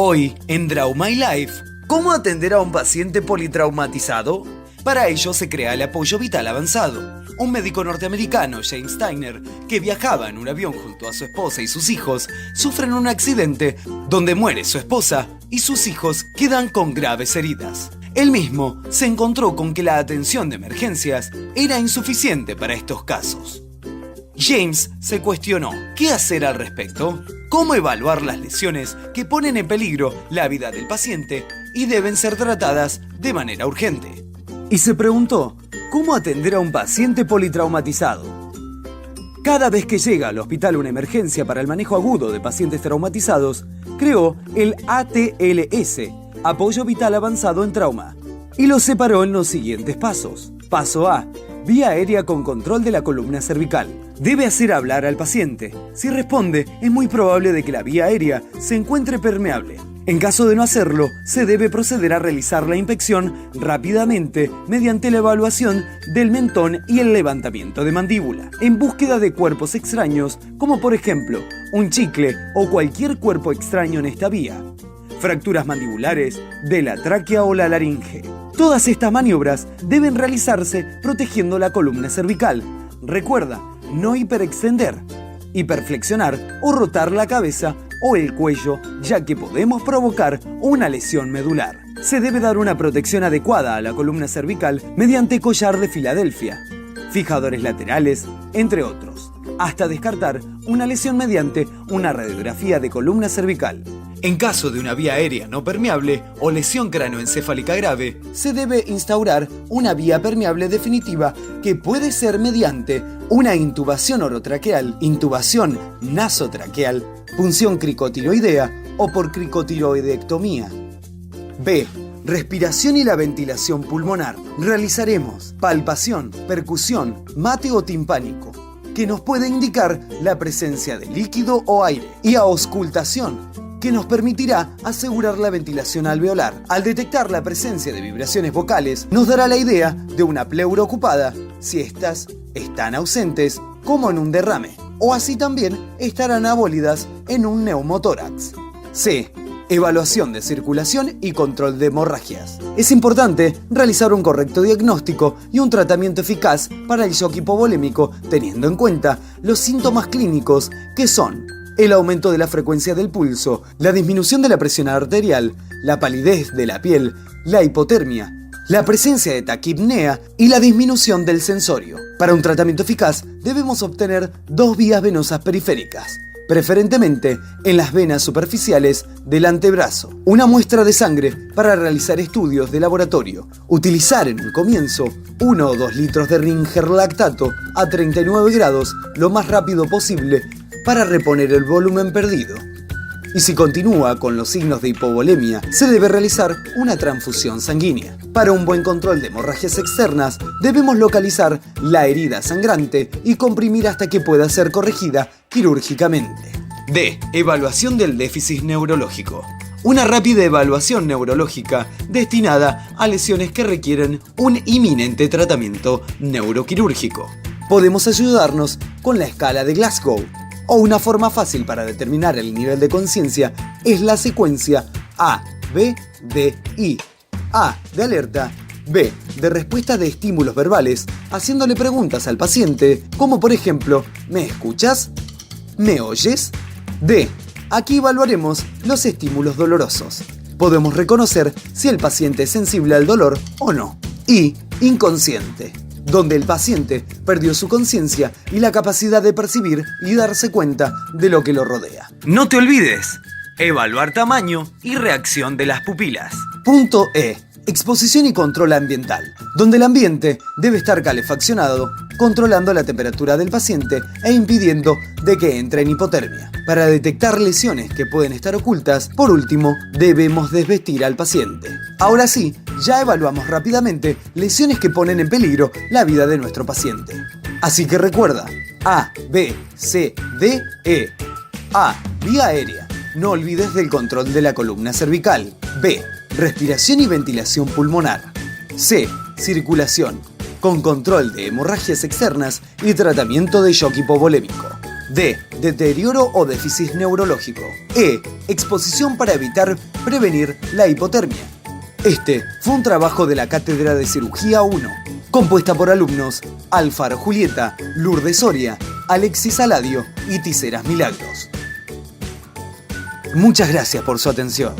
Hoy, en Draw My Life, ¿cómo atender a un paciente politraumatizado? Para ello se crea el apoyo vital avanzado. Un médico norteamericano, James Steiner, que viajaba en un avión junto a su esposa y sus hijos, sufren un accidente donde muere su esposa y sus hijos quedan con graves heridas. Él mismo se encontró con que la atención de emergencias era insuficiente para estos casos. James se cuestionó qué hacer al respecto, cómo evaluar las lesiones que ponen en peligro la vida del paciente y deben ser tratadas de manera urgente. Y se preguntó cómo atender a un paciente politraumatizado. Cada vez que llega al hospital una emergencia para el manejo agudo de pacientes traumatizados, creó el ATLS, Apoyo Vital Avanzado en Trauma, y lo separó en los siguientes pasos. Paso A: vía aérea con control de la columna cervical. Debe hacer hablar al paciente. Si responde, es muy probable de que la vía aérea se encuentre permeable. En caso de no hacerlo, se debe proceder a realizar la inspección rápidamente mediante la evaluación del mentón y el levantamiento de mandíbula, en búsqueda de cuerpos extraños, como por ejemplo, un chicle o cualquier cuerpo extraño en esta vía. Fracturas mandibulares, de la tráquea o la laringe. Todas estas maniobras deben realizarse protegiendo la columna cervical. Recuerda, no hiperextender, hiperflexionar o rotar la cabeza o el cuello, ya que podemos provocar una lesión medular. Se debe dar una protección adecuada a la columna cervical mediante collar de Filadelfia, fijadores laterales, entre otros, hasta descartar una lesión mediante una radiografía de columna cervical. En caso de una vía aérea no permeable o lesión cranoencefálica grave, se debe instaurar una vía permeable definitiva que puede ser mediante una intubación orotraqueal, intubación nasotraqueal, punción cricotiroidea o por cricotiroidectomía. B. Respiración y la ventilación pulmonar. Realizaremos palpación, percusión, mateo timpánico, que nos puede indicar la presencia de líquido o aire, y auscultación, que nos permitirá asegurar la ventilación alveolar. Al detectar la presencia de vibraciones vocales, nos dará la idea de una pleura ocupada, si estas están ausentes, como en un derrame, o así también estarán abólidas en un neumotórax. C. Evaluación de circulación y control de hemorragias. Es importante realizar un correcto diagnóstico y un tratamiento eficaz para el shock hipovolémico, teniendo en cuenta los síntomas clínicos que son el aumento de la frecuencia del pulso, la disminución de la presión arterial, la palidez de la piel, la hipotermia, la presencia de taquipnea y la disminución del sensorio. Para un tratamiento eficaz debemos obtener 2 vías venosas periféricas, preferentemente en las venas superficiales del antebrazo. Una muestra de sangre para realizar estudios de laboratorio. Utilizar en un comienzo 1 o 2 litros de Ringer lactato a 39 grados lo más rápido posible para reponer el volumen perdido. Y si continúa con los signos de hipovolemia, se debe realizar una transfusión sanguínea. Para un buen control de hemorragias externas, debemos localizar la herida sangrante y comprimir hasta que pueda ser corregida quirúrgicamente. D. Evaluación del déficit neurológico. Una rápida evaluación neurológica destinada a lesiones que requieren un inminente tratamiento neuroquirúrgico. Podemos ayudarnos con la escala de Glasgow, o una forma fácil para determinar el nivel de conciencia es la secuencia A, B, D, I. A de alerta, B de respuesta de estímulos verbales, haciéndole preguntas al paciente, como por ejemplo, ¿me escuchas? ¿Me oyes? D. Aquí evaluaremos los estímulos dolorosos. Podemos reconocer si el paciente es sensible al dolor o no. I. Inconsciente, donde el paciente perdió su conciencia y la capacidad de percibir y darse cuenta de lo que lo rodea. No te olvides, evaluar tamaño y reacción de las pupilas. Punto E. Exposición y control ambiental, donde el ambiente debe estar calefaccionado, controlando la temperatura del paciente e impidiendo de que entre en hipotermia. Para detectar lesiones que pueden estar ocultas, por último, debemos desvestir al paciente. Ahora sí, ya evaluamos rápidamente lesiones que ponen en peligro la vida de nuestro paciente. Así que recuerda, A, B, C, D, E. A. Vía aérea. No olvides del control de la columna cervical. B. Respiración y ventilación pulmonar. C. Circulación, con control de hemorragias externas y tratamiento de shock hipovolémico. D. Deterioro o déficit neurológico. E. Exposición para evitar prevenir la hipotermia. Este fue un trabajo de la Cátedra de Cirugía 1, compuesta por alumnos Alfar Julieta, Lourdes Soria, Alexis Aladio y Tiseras Milagros. Muchas gracias por su atención.